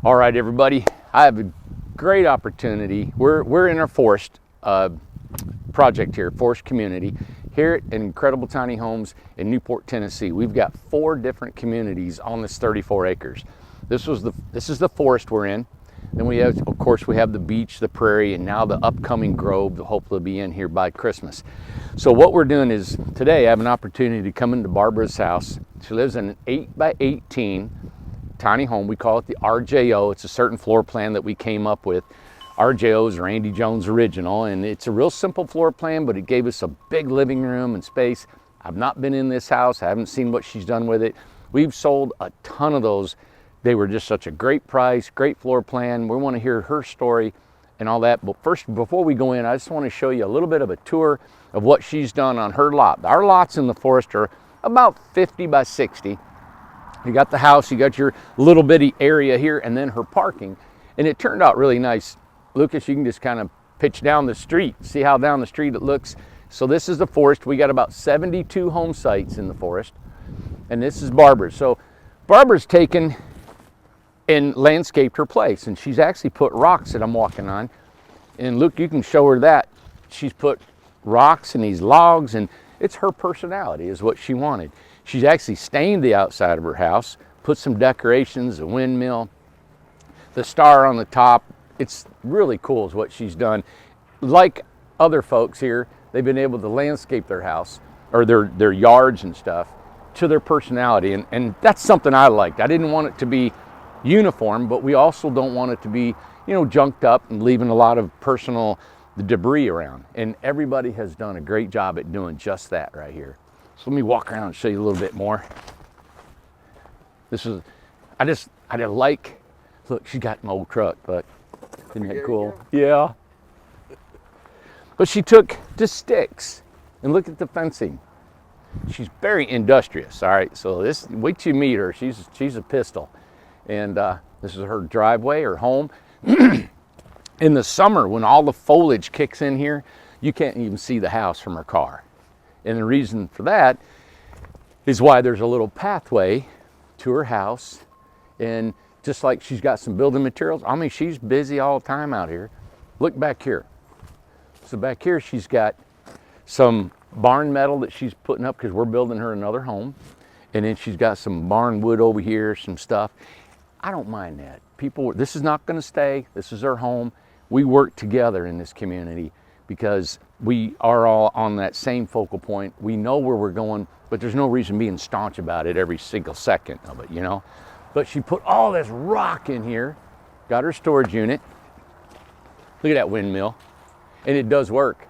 All right, everybody, I have a great opportunity. We're in our forest project here, forest community, here at Incredible Tiny Homes in Newport, Tennessee. We've got 4 different communities on this 34 acres. This is the forest we're in. Then we have, of course, we have the beach, the prairie, and now the upcoming grove that hopefully will be in here by Christmas. So what we're doing is today I have an opportunity to come into Barbara's house. She lives in an 8x18 tiny home. We call it the RJO. It's a certain floor plan that we came up with. RJO is Randy Jones original, and it's a real simple floor plan, but it gave us a big living room and space. I've not been in this house. I haven't seen what she's done with it. We've sold a ton of those. They were just such a great price, great floor plan. We want to hear her story and all that. But first, before we go in, I just want to show you a little bit of a tour of what she's done on her lot. Our lots in the forest are about 50 by 60. You got the house, you got your little bitty area here, and then her parking. And it turned out really nice. Lucas, you can just kind of pitch down the street, see how down the street it looks. So this is the forest. We got about 72 home sites in the forest. And this is Barbara's. So Barbara's taken and landscaped her place. And she's actually put rocks that I'm walking on. And Luke, you can show her that. She's put rocks and these logs, and it's her personality is what she wanted. She's actually stained the outside of her house, put some decorations, a windmill, the star on the top. It's really cool is what she's done. Like other folks here, they've been able to landscape their house or their yards and stuff to their personality. And that's something I liked. I didn't want it to be uniform, but we also don't want it to be, you know, junked up and leaving a lot of personal debris around. And everybody has done a great job at doing just that right here. So let me walk around and show you a little bit more. This is, I didn't like, look, she got an old truck, but isn't that cool? Yeah. But she took the sticks and look at the fencing. She's very industrious, all right? So this, wait till you meet her, she's a pistol. And this is her driveway, her home. In the summer, when all the foliage kicks in here, you can't even see the house from her car. And the reason for that is why there's a little pathway to her house. And just like she's got some building materials, I mean, she's busy all the time out here. Look back here. So back here, she's got some barn metal that she's putting up because we're building her another home. And then she's got some barn wood over here, some stuff. I don't mind that. People, this is not going to stay. This is her home. We work together in this community because we are all on that same focal point. We know where we're going, but there's no reason being staunch about it every single second of it, you know? But she put all this rock in here, got her storage unit. Look at that windmill, and it does work.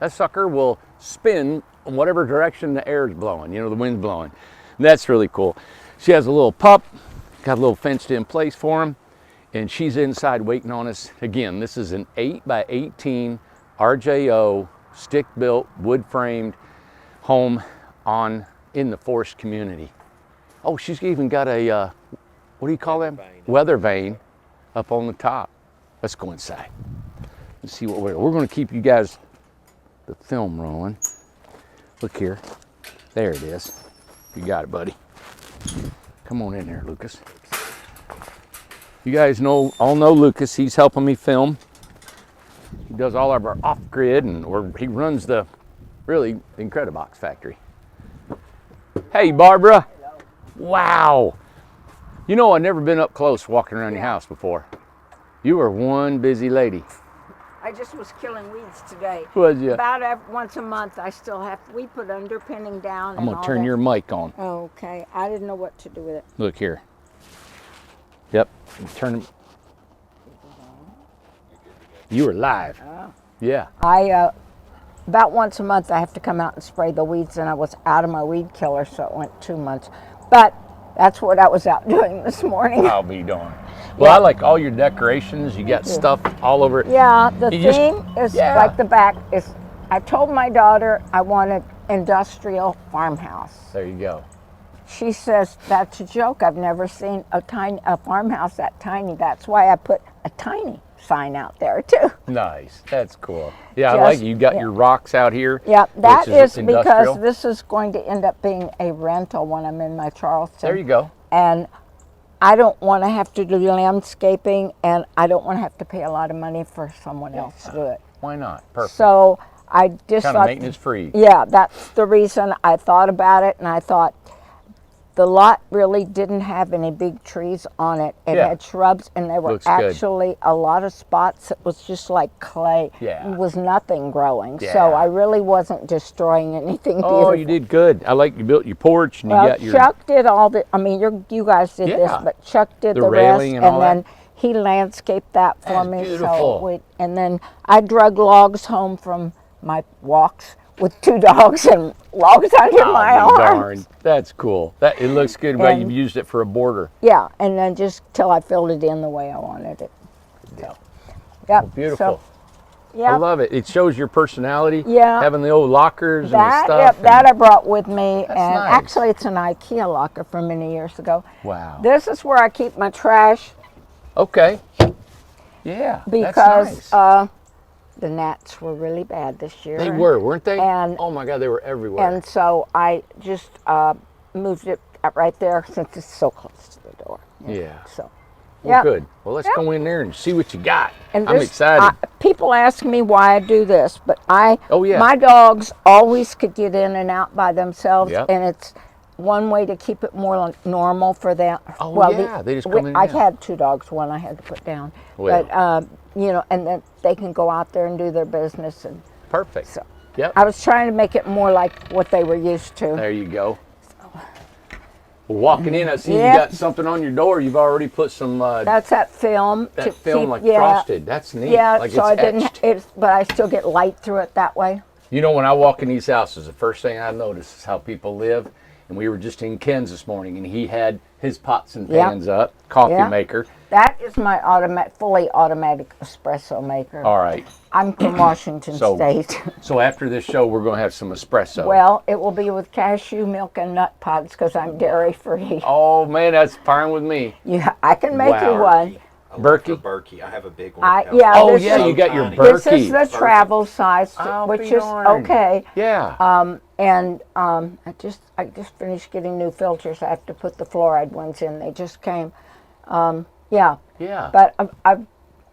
That sucker will spin in whatever direction the air is blowing, you know, the wind's blowing. And that's really cool. She has a little pup, got a little fenced in place for him, and she's inside waiting on us. Again, this is an 8x18 RJO, stick-built, wood-framed home in the forest community. Oh, she's even got a, what do you call them? Weather vane up on the top. Let's go inside. Let's see what we're going to keep you guys, the film rolling. Look here. There it is. You got it, buddy. Come on in there, Lucas. You guys all know Lucas. He's helping me film. He does all of our off-grid, or he runs the Incredibox factory. Hey, Barbara. Hello. Wow. You know, I've never been up close walking around your house before. You are one busy lady. I just was killing weeds today. Was ya? About once a month, I still have, we put underpinning down. I'm going to turn your mic on. Okay. I didn't know what to do with it. Look here. Yep. Turn them. You are live. Oh. Yeah. About once a month, I have to come out and spray the weeds, and I was out of my weed killer, so it went 2 months. But that's what I was out doing this morning. I'll be darned. Well, yeah. I like all your decorations. You got stuff all over. Yeah, the theme is like the back is. I told my daughter I wanted industrial farmhouse. There you go. She says that's a joke. I've never seen a farmhouse that tiny. That's why I put a tiny sign out there too. Nice. That's cool. Yeah, I like it. You got your rocks out here. Yeah, that is because this is going to end up being a rental when I'm in my Charleston. There you go. And I don't want to have to do landscaping, and I don't want to have to pay a lot of money for someone else to do it. Why not? Perfect. So I just Kind of thought, maintenance free. yeah, that's the reason I thought about it, and I thought the lot really didn't have any big trees on it. It Yeah. had shrubs, and there were Looks good. actually a lot of spots. It was just like clay. Yeah. It was nothing growing. Yeah. So I really wasn't destroying anything beautiful. Oh, you did good. I like you built your porch and you Well, got your Chuck did all the. I mean, you guys did this, Yeah. but Chuck did The the, railing rest, and all then that. he landscaped that for That's me. beautiful. So and then I drug logs home from my walks with 2 dogs and logs under Oh, my you arm. darn. That's cool. That it looks good. But And- you've used it for a border. Yeah, and then just till I filled it in the way I wanted it. Yeah. Yep. Beautiful. So, yeah. I love it. It shows your personality. Yeah. Having the old lockers and the That, stuff. yep, that I brought with me, and nice. actually it's an IKEA locker from many years ago. Wow. This is where I keep my trash Okay. Yeah. because that's nice. the gnats were really bad this year. They were, weren't they? and- oh my God, they were everywhere. And so I just moved it up right there since it's so close to the door. yeah. So, Well, yeah. good. Well, let's Yep. go in there and see what you got. And I'm this- excited. People ask me why I do this, but Oh, yeah. my dogs always could get in and out by themselves, Yep. and it's one way to keep it more like normal for them. Oh, yeah, they just come in and I out. had 2 dogs, one I had to put down, Well. but and then they can go out there and do their business. And Perfect. so Yep. I was trying to make it more like what they were used to. There you go. Well, walking in, I see Yep. you got something on your door. You've already put some That's that film. that to film keep, like yeah, frosted. That's neat. Yeah, like so it's I didn't. etched. But I still get light through it that way. You know, when I walk in these houses, the first thing I notice is how people live. And we were just in Ken's this morning, and he had his pots and Yeah. pans up, coffee Yeah. maker. That is my fully automatic espresso maker. All right. I'm from Washington So- State. So after this show, we're going to have some espresso. Well, it will be with cashew milk and nut pods because I'm dairy free. Oh man, that's fine with me. Yeah, I can make you Wow. one. Berkey? Berkey. I have a big one. Yeah, Oh this yeah, is- you got your tiny. Berkey. This is the travel size, I'll which be is darned. okay. Yeah. I just finished getting new filters. I have to put the fluoride ones in. They just came. Yeah. yeah. But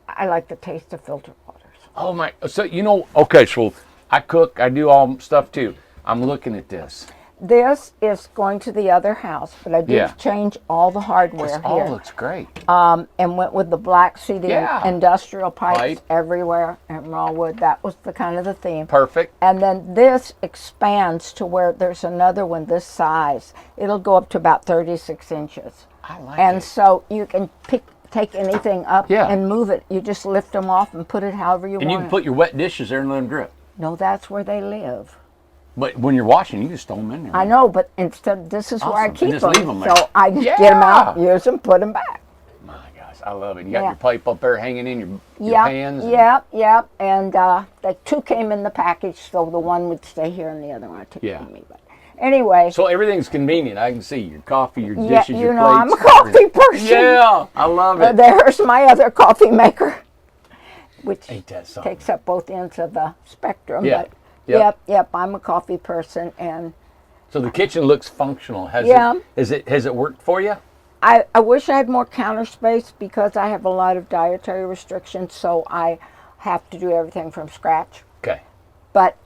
I like the taste of filtered waters. Oh my! So okay. So I cook. I do all stuff too. I'm looking at this. This is going to the other house, but I did Yeah. change all the hardware This here. all looks great. And went with the black seating Yeah. industrial pipes Pipe. everywhere and raw wood. That was the kind of the theme. Perfect. And then this expands to where there's another one this size. It'll go up to about 36 inches. I like And it. so you can take anything up Yeah. and move it. You just lift them off and put it however you And you want. can put your wet dishes there and let them drip. No, that's where they live. But when you're washing, you just throw them in there. I know, but instead, this is where I Awesome. And keep just them. leave 'em there. So I just get them out, Yeah. use them, put them back. My gosh, I love it. You got Yeah. your pipe up there hanging in your Yep, pans. and- yep. And the 2 came in the package, so the one would stay here and the other one I took Yeah. with me. But anyway, So everything's convenient. I can see your coffee, your yeah, dishes, you your know, I'm a plates. coffee person. Yeah, I love it. There's my other coffee maker, which Ain't that something? takes up both ends of the spectrum. Yeah, But yep. yep, I'm a coffee person, and So the kitchen looks functional. Yeah. Has it worked for you? I wish I had more counter space because I have a lot of dietary restrictions, so I have to do everything from scratch. Okay. But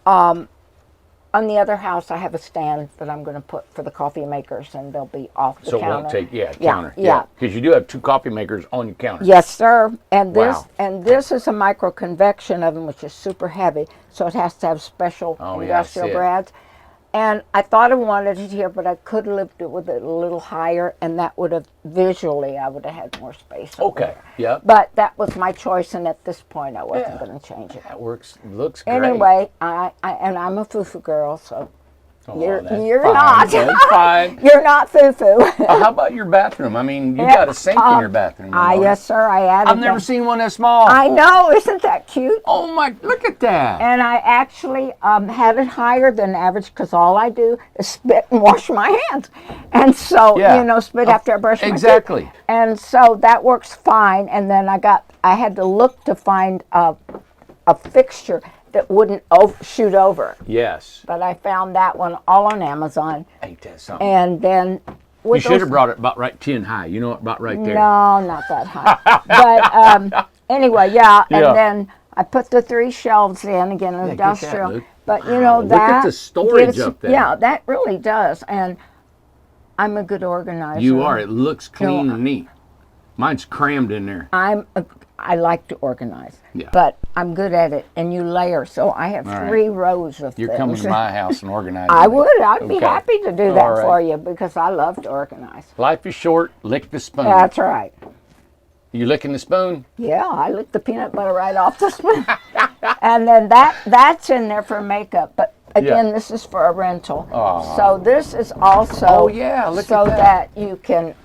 on the other house, I have a stand that I'm going to put for the coffee makers, and they'll be off the So it counter. won't take Yeah, counter. yeah. Because you do have 2 coffee makers on your counter. Yes, sir. And this Wow. this is a micro convection oven, which is super heavy, so it has to have special Oh, yeah, I industrial see it. brads. And I thought I wanted it here, but I could have lived it with it a little higher, and that would have visually I would have had more space. over Okay. there. Yep. But that was my choice, and at this point, I wasn't Yeah. going to change it. That works. Looks great. Anyway, and I'm a foo-foo girl, so Oh, you're that's fine. not. That's fine. you're not foo-foo. How about your bathroom? I mean, you Yeah, got a sink in your bathroom. you know. Yes, sir. I added. I've never that. seen one that small. I know, isn't that cute? Oh my! Look at that. And I actually had it higher than average because all I do is spit and wash my hands, and so Yeah. spit after I brush my teeth. Exactly. And so that works fine. And then I had to look to find a fixture that wouldn't shoot over, Yes. but I found that one all on Amazon. Ain't that something? And then You with should those, have brought it about right 10 high. You know, about right there. no, not that high. But anyway, yeah, Yeah. and then I put the 3 shelves in again, get that, industrial. Luke. But you Wow, know look that at the storage gives- up there. Yeah, that really does. And I'm a good organizer. You are. It looks clean No, and neat. Mine's crammed in there. I like to organize, Yeah. but I'm good at it. And you layer, so I have All right. 3 rows of You're things. coming to my house and organizing. I it. would. I'd be Okay. happy to do All that right. for you because I love to organize. Life is short. Lick the spoon. That's right. You licking the spoon? Yeah, I licked the peanut butter right off the spoon. And then that's in there for makeup. But again, this is for a rental. Aw. So this is also Oh, yeah, look so at that. you can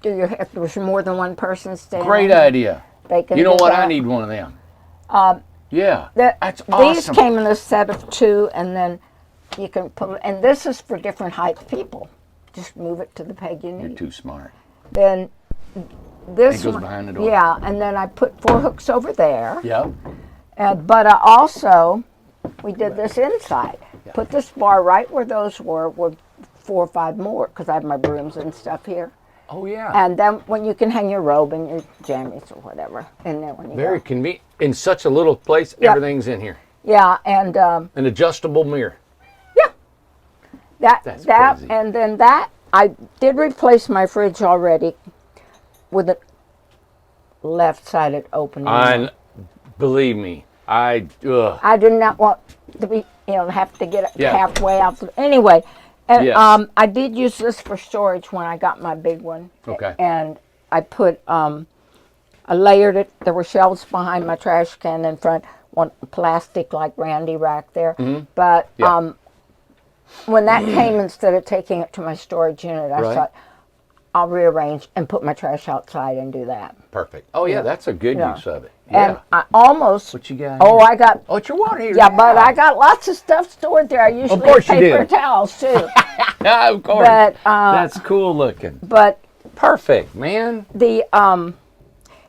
do your, if there's more than one person staying. Great idea. They can You know do what? I that. need one of them. Yeah. That's These awesome. came in a set of 2, and then you can put, and this is for different height people. Just move it to the peg you You're need. too smart. Then this It goes one, behind the door. yeah, and then I put 4 hooks over there. Yep. But I also, we did this inside. Put this bar right where those were with 4 or 5 more, because I have my brooms and stuff here. Oh, yeah. And then when you can hang your robe and your jammies or whatever in there when you Very go. convenient. In such a little place, Yep. everything's in here. Yeah, and An adjustable mirror. that, That's crazy. and then that, I did replace my fridge already with a left-sided opening. Believe me, I did not want to be, have to get it Yeah. halfway out. Anyway, and Yes. I did use this for storage when I got my big one. Okay. And I put, I layered it. There were shelves behind my trash can in front, one plastic like Randy rack there. But Mm-hmm. Yeah. when that came, instead of taking it to my storage unit, I Right. thought I'll rearrange and put my trash outside and do that. perfect. Oh yeah, that's a good Yeah. use of it. Yeah. And I almost. What you got? Oh, here? I got. Oh, it's your water heater. Yeah, but I got lots of stuff stored there. I usually course you have paper do. towels too. Yeah, of course. But That's cool looking. but Perfect, man. the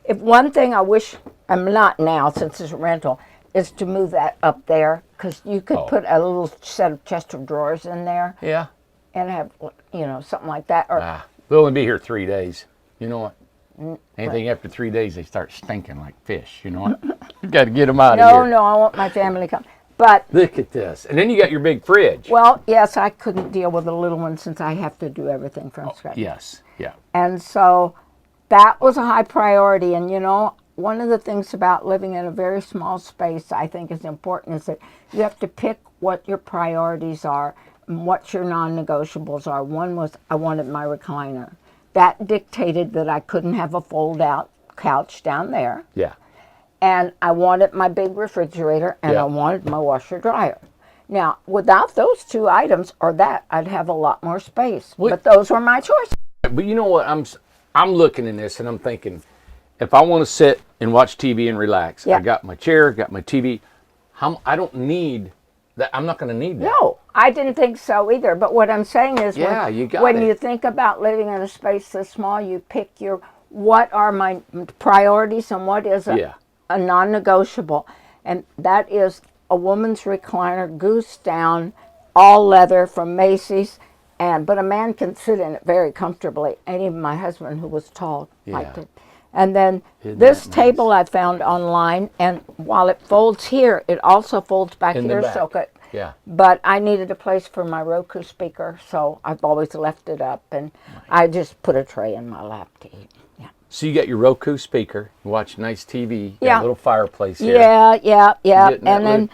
if one thing I wish I'm not now since it's a rental is to move that up there because you could Oh. put a little set of chest of drawers in there Yeah. and have something like that. Or We'll only be here 3 days. You know what? Mm, Anything after 3 days, they start stinking like fish. You know what? You got to get them out of no, here. no, I want my family to come. But Look at this. And then you got your big fridge. well, yes, I couldn't deal with a little one since I have to do everything from scratch. Yes. Yeah. And so that was a high priority. And one of the things about living in a very small space I think is important is that you have to pick what your priorities are and what your non-negotiables are. One was I wanted my recliner. That dictated that I couldn't have a fold-out couch down there. Yeah. And I wanted my big refrigerator and Yeah. I wanted my washer dryer. Now, without those 2 items or that, I'd have a lot more space. But those were my choices. But you know what? I'm looking in this and I'm thinking, if I want to sit and watch TV and relax, Yeah. I got my chair, got my TV. I don't need that. I'm not going to need that. No, I didn't think so either. But what I'm saying is, Yeah, you got when it. you think about living in a space this small, you pick what are my priorities and what is Yeah. a non-negotiable, and that is a woman's recliner, goose down, all leather from Macy's, but a man can sit in it very comfortably. And even my husband, who was tall, liked Yeah. it. And then Isn't this that nice? table I found online, and while it folds here, it also folds back In the here, back. so it. Yeah. But I needed a place for my Roku speaker, so I've always left it up, and I just put a tray in my lap to eat. Yeah, So you got your Roku speaker, you watch nice TV, got Yeah. a little fireplace here. yeah. getting that And then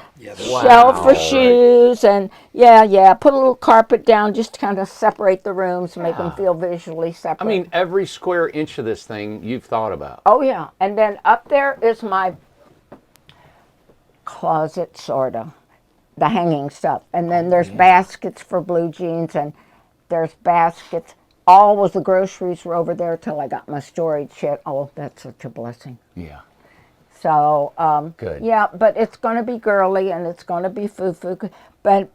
Wow. shelf for Right. shoes, and put a little carpet down just to kind of separate the rooms, make them feel visually separate. I mean, every square inch of this thing you've thought about. oh yeah. And then up there is my closet, sorta. The hanging stuff. And then there's baskets for blue jeans, and there's baskets. All of the groceries were over there till I got my storage shed. Oh, that's such a blessing. Yeah. So, Good. yeah, but it's going to be girly and it's going to be foo-foo. But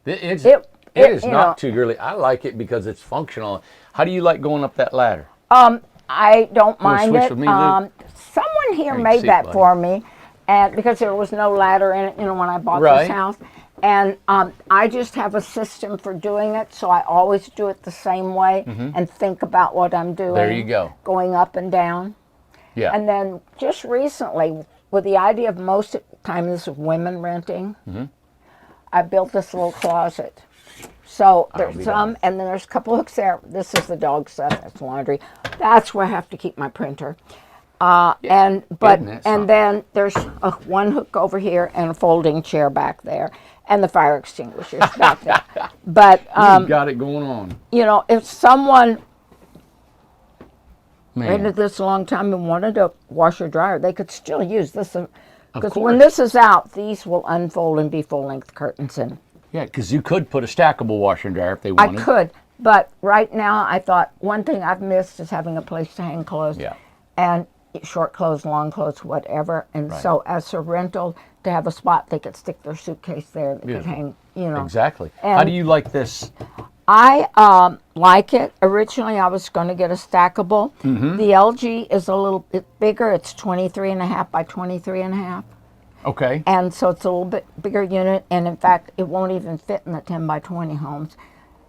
It it is you not know- too girly. I like it because it's functional. How do you like going up that ladder? I don't mind switch it. with me, Luke? Someone here you made see, that buddy. for me, and because there was no ladder in it, when I bought Right. this house, And I just have a system for doing it, so I always do it the same way and think about what I'm doing. There you go. Going up and down. Yeah. And then just recently, with the idea of most of the time this is women renting, I built this little closet. So there's some, and then there's a couple hooks there. This is the dog stuff. That's laundry. That's where I have to keep my printer. And then there's one hook over here and a folding chair back there, and the fire extinguishers back there. But you got it going on. you know, if someone Man. rented this a long time and wanted a washer dryer, they could still use this. Because course. when this is out, these will unfold and be full length curtains in. Yeah, because you could put a stackable washer and dryer if they I wanted. could, but right now I thought one thing I've missed is having a place to hang clothes. Yeah. And short clothes, long clothes, whatever. And so as a rental, to have a spot they could stick their suitcase there, they could hang, you know. Exactly. And How do you like this? I like it. Originally I was going to get a stackable. The LG is a little bit bigger. It's 23.5 by 23.5. Okay. And so it's a little bit bigger unit, and in fact, it won't even fit in the 10 by 20 homes.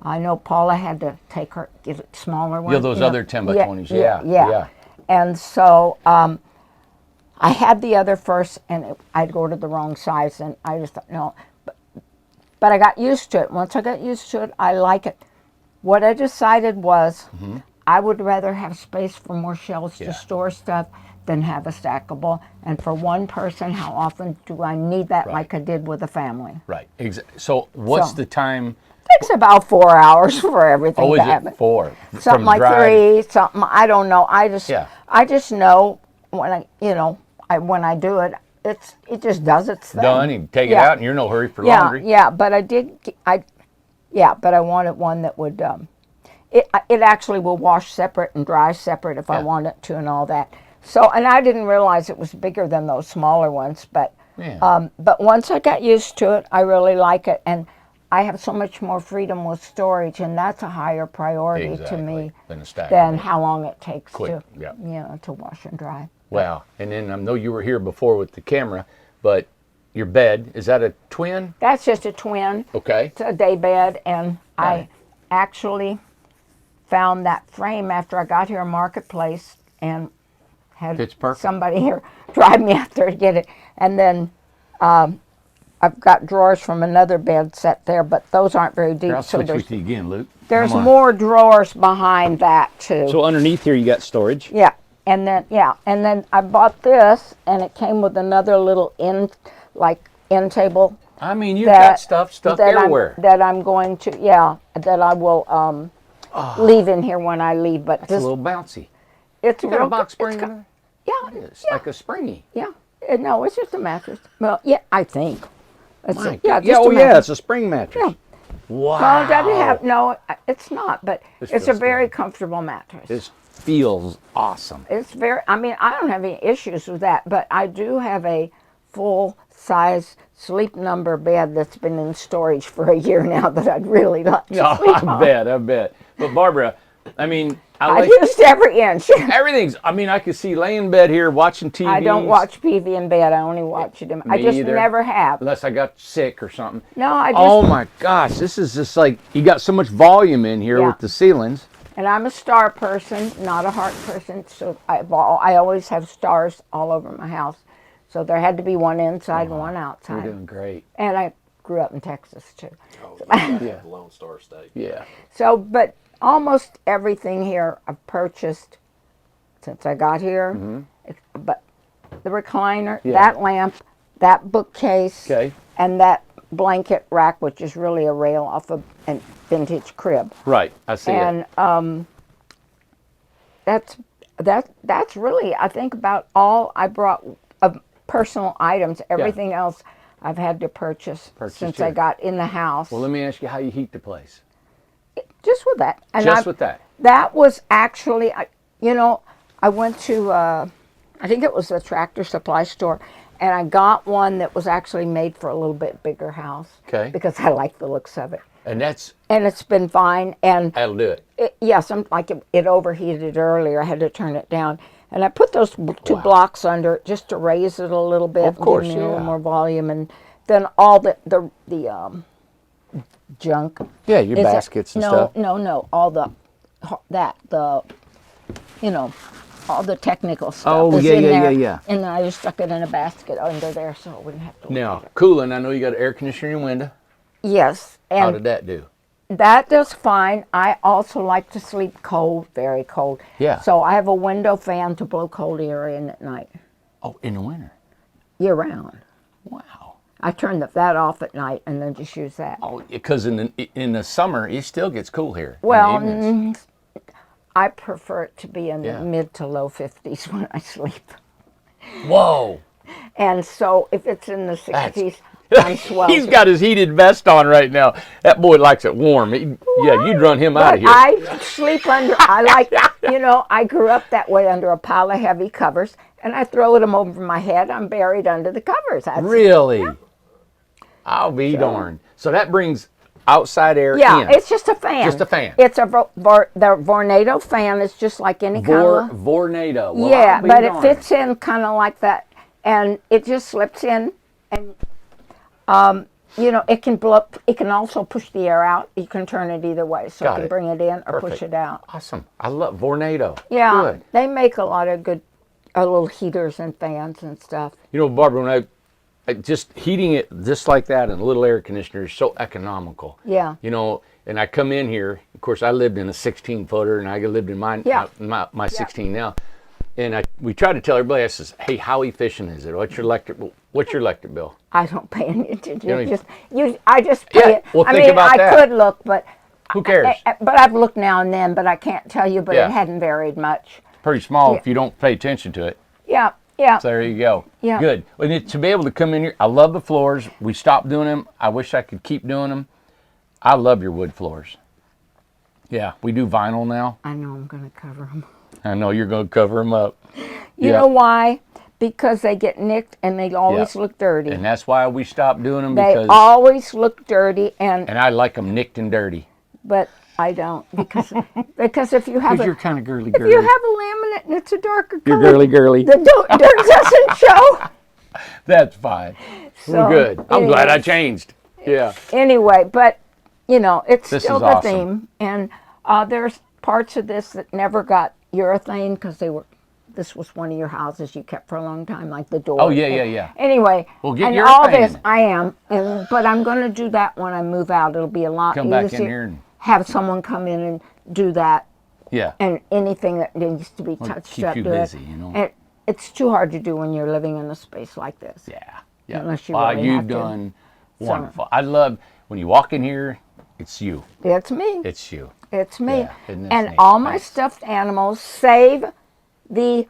I know Paula had to get a smaller one. Yeah, those other 10 by 20s. Yeah. And so I had the other first, and I'd ordered the wrong size, and I just thought, no. But I got used to it. Once I got used to it, I like it. What I decided was I would rather have space for more shelves to store stuff than have a stackable. And for one person, how often do I need that like I did with a family? Right. So what's the time? Takes about 4 hours for everything Oh, to is happen. it 4? Something From like dry- 3, something, I don't know. I just know when when I do it, it just does its thing. Done. You take it out, and you're in no hurry for laundry. Yeah, but but I wanted one that would, it actually will wash separate and dry separate if I want it to and all that. So, and I didn't realize it was bigger than those smaller ones, but once I got used to it, I really like it, and I have so much more freedom with storage, and that's a higher priority to me than a stack. than how long it takes Quick, to wash and dry. Wow. And then I know you were here before with the camera, but your bed, is that a twin? That's just a twin. Okay. It's a day bed, and I actually found that frame after I got here in Marketplace and had Fits perfect. somebody here drive me out there to get it. And then I've got drawers from another bed set there, but those aren't very deep. I'll switch with you again, Luke. There's Come on. more drawers behind that too. So underneath here, you got storage. Yeah, and then I bought this, and it came with another little end table. I mean, you've got stuff everywhere. That I'm going to, that I will leave in here when I leave. But It's a little bouncy. it's You got real a box good. spring in there? Yeah, It's like a springy. yeah. No, it's just a mattress. Well, yeah, I think. It's My yeah, God. just a yeah, mattress. it's a spring mattress. Yeah. Wow. Well, it doesn't have, no, it's not, but This it's a feels very good. comfortable mattress. This feels awesome. It's very, I mean, I don't have any issues with that, but I do have a full-size Sleep Number bed that's been in storage for a year now that I'd really like to sleep on. I bet. But Barbara, I mean, I I like used every inch. everything's, I mean, I could see laying in bed here watching TV. I don't watch TV in bed. I only watch it in. I Me just either. never have. Unless I got sick or something. No, I just. Oh my gosh, this is just like, you got so much volume in here Yeah. with the ceilings. And I'm a star person, not a heart person. So I always have stars all over my house. So there had to be one inside and one You're outside. doing great. And I grew up in Texas too. Oh, yeah. Lone Star State. Yeah. So, but almost everything here I've purchased since I got here. But the recliner, that lamp, that bookcase, Okay. and that blanket rack, which is really a rail off of a vintage crib. Right, I see it. And that's really, I think, about all I brought of personal items. Everything else I've had to purchase since I here. got in the house. Well, let me ask you how you heat the place. Just with that. And With that. That was actually, I went to, I think it was the Tractor Supply store, and I got one that was actually made for a little bit bigger house. Okay. Because I like the looks of it. And And it's been fine. And that'll do it. it overheated earlier. I had to turn it down. And I put those two blocks under it just to raise it a little bit. Of course, and give me a little yeah. more volume. And then all the junk. Yeah, your is it- baskets and no, stuff. No, all the you know, all the technical stuff. Oh, is yeah, in yeah, there, yeah, yeah. And then I just stuck it in a basket under there, so I wouldn't have to. Now, cooling, I know you got air conditioner in your window. Yes, How and did that do? that does fine. I also like to sleep cold, very cold. Yeah. So I have a window fan to blow cold air in at night, Oh, in the winter. year round. Wow. I turn that off at night and then just use that. Oh, because in the summer it still gets cool here. in the Well, evenings. I prefer it to be in Yeah. the mid to low 50s when I sleep. Whoa. And so if it's in the 60s, I'm sweltered. He's got his heated vest on right now. That boy likes it warm. Yeah, you'd run him out But of here. I sleep under, I like, I grew up that way under a pile of heavy covers, and I throw them over my head. I'm buried under the covers. That's, Really? I'll be darned. So that brings outside air Yeah, in. it's just a fan. Just a fan. It's a the Vornado fan is just like any kind of. Vornado. Well, Yeah, I'll be but it darned. fits in kind of like that, and it just slips in, and it can blow up. It can also push the air out. You can turn it either way, so Got you can it. bring it in or push Perfect. it out. Awesome. I love Vornado. Yeah, Good. they make a lot of good little heaters and fans and stuff. You know, Barbara, when I just heating it just like that in a little air conditioner is so economical. Yeah. You know, and I come in here. Of course, I lived in a 16-footer, and I lived in mine. Yeah. My 16 now. And we try to tell everybody. I says, "Hey, how efficient is it? What's your electric bill?" I don't pay any attention. don't I just pay Yeah, it. well, I think mean, about I that. could look, but Who cares? but I've looked now and then, but I can't tell you. But Yeah. it hadn't varied much. Pretty small Yeah. if you don't pay attention to it. Yeah, yeah. So there you go. Yeah. Good. To be able to come in here, I love the floors. We stopped doing them. I wish I could keep doing them. I love your wood floors. Yeah, we do vinyl now. I know I'm going to cover them. I know you're going to cover them up. You Yeah. know why? Because they get nicked and they always Yeah. look dirty. And that's why we stopped doing them, They because always look dirty, and I like them nicked and dirty. but I don't because if you have Because a you're kind of girly if girly. you have a laminate and it's a darker You're color, girly girly. the dirt doesn't show. That's fine. So, We're good. I'm glad I anyways. changed. Yeah. Anyway, but it's This still is the awesome. theme, and there's parts of this that never got urethane because this was one of your houses you kept for a long time, like the door. Oh, yeah. Anyway, Well, get and all urethane this, in. I am, but I'm going to do that when I move out. It'll be a lot Come back in easier. here and- Have someone come in and do that, Yeah. and anything that needs to be touched keep up. you do it. busy, you know. And it's too hard to do when you're living in a space like this. Yeah. Yeah. Unless you Wow, really you've have to. done wonderful. I love when you walk in here, it's you. It's me. It's you. It's me. Yeah, isn't this And neat? all my Nice. stuffed animals, save the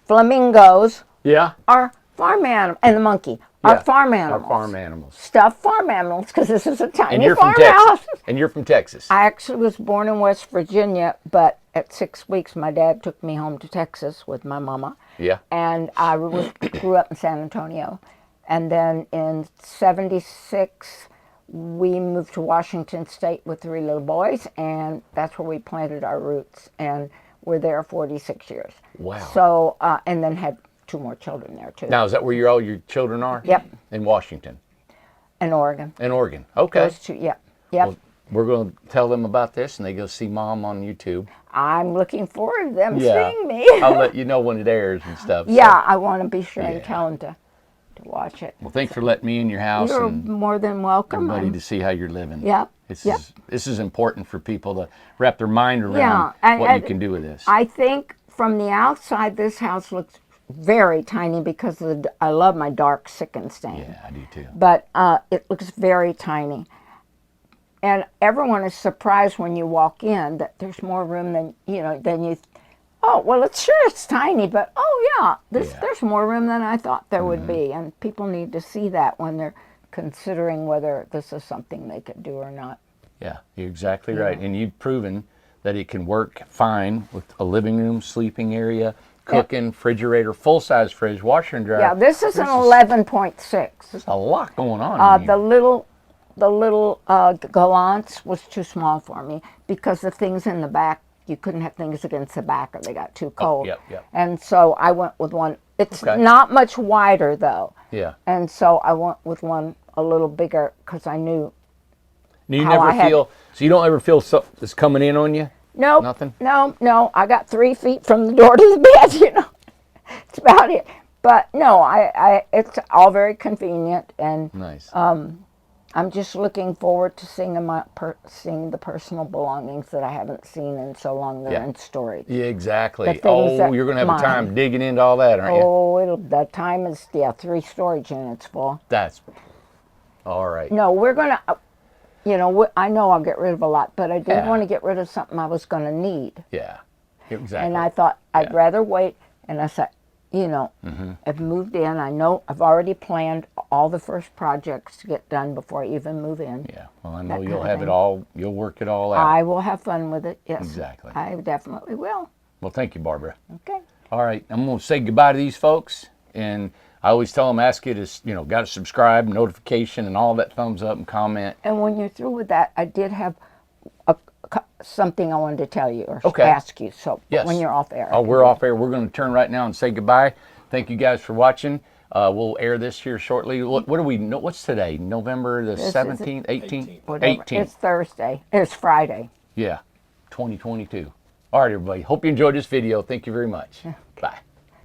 flamingos, Yeah. are farm animals, and the monkey Yeah, are farm animals. Our farm animals. Stuffed farm animals, because this is a And tiny you're from farmhouse. Texas. And you're from Texas. I actually was born in West Virginia, but at 6 weeks, my dad took me home to Texas with my mama. Yeah. And I grew up in San Antonio. And then in 76, we moved to Washington State with 3 little boys, and that's where we planted our roots. And we're there 46 years. Wow. So, and then had 2 more children there, too. Now, is that where all your children are? Yep. In Washington. In Oregon. In Oregon. Okay. Those 2, yep. Yep. Well, we're going to tell them about this, and they go see Mom on YouTube. I'm looking forward to them Yeah. seeing me. I'll let you know when it airs and stuff. so- Yeah, I want to be sure and Yeah. tell them to watch it. Well, thanks for letting me in your house You're and more than welcome. everybody to see how you're living. Yep, This yep. is important for people to wrap their mind around Yeah, and- what you and can do with this. I think from the outside, this house looks very tiny because I love my dark sicken stain. Yeah, I do too. But it looks very tiny. And everyone is surprised when you walk in that there's more room than you. Oh, well, it's tiny, but yeah, there's more room than I thought there would be. And people need to see that when they're considering whether this is something they could do or not. Yeah, you're exactly right. And you've proven that it can work fine with a living room, sleeping area, cooking, refrigerator, full-size fridge, washer and dryer. Yeah, this is an There's 11.6. a lot going on in The here. little gallants was too small for me because the things in the back, you couldn't have things against the back or they got too cold. yep, yep. And so I went with one It's Okay. not much wider though. Yeah. And so I went with one a little bigger because I knew. You How never I had- feel, so you don't ever feel something that's coming in on you? No, Nothing? No. I got 3 feet from the door to the bed. It's about it. But no, it's all very convenient, and Nice. I'm just looking forward to seeing seeing the personal belongings that I haven't seen in so long. They're Yeah. in storage. Yeah, exactly. the things Oh, that you're going to have a mine. time digging into all that, aren't you? Oh, the time is 3 storage units full. That's all right. No, we're gonna. I know I'll get rid of a lot, but I didn't Yeah. want to get rid of something I was going to need. Yeah, exactly. And I thought I'd Yeah. rather wait. And I said, Mm-hmm. I've moved in. I know I've already planned all the first projects to get done before I even move in. Yeah, well, I know that kind you'll of have it thing. all, you'll work it all out. I will have fun with it. Yes, Exactly. I definitely will. Well, thank you, Barbara. Okay. All right, I'm going to say goodbye to these folks. And I always tell them, ask you to, got to subscribe, notification, and all that thumbs up and comment. And when you're through with that, I did have something I wanted to tell you or Okay. ask you. So Yes. when you're off air. Oh, we're off air. We're going to turn right now and say goodbye. Thank you guys for watching. We'll air this here shortly. What do we know? What's today? November the This is 17th, 18th? Whatever. 18th. It's Thursday. It's Friday. Yeah, 2022. All right, everybody. Hope you enjoyed this video. Thank you very much. Bye.